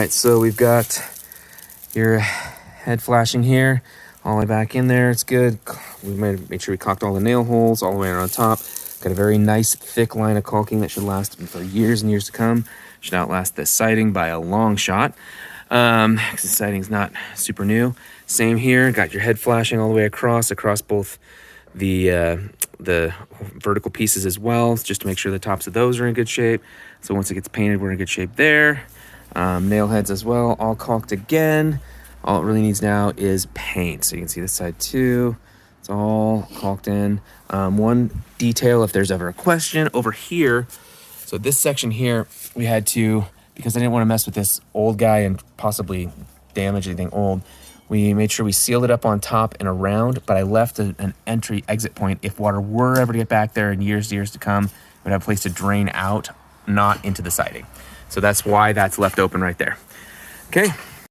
right, so we've got your head flashing here, all the way back in there. It's good. We made sure we caulked all the nail holes all the way around top. Got a very nice thick line of caulking that should last for years and years to come. Should outlast this siding by a long shot, because the siding's not super new. Same here. Got your head flashing all the way across both the vertical pieces as well, just to make sure the tops of those are in good shape. So once it gets painted, we're in good shape there. Nail heads as well, all caulked again. All it really needs now is paint. So you can see this side too. It's all caulked in. One detail, if there's ever a question, over here, so this section here, we had to, because I didn't want to mess with this old guy and possibly damage anything old, we made sure we sealed it up on top and around, but I left an entry exit point. If water were ever to get back there in years to come, it would have a place to drain out, not into the siding. So that's why that's left open right there. Okay,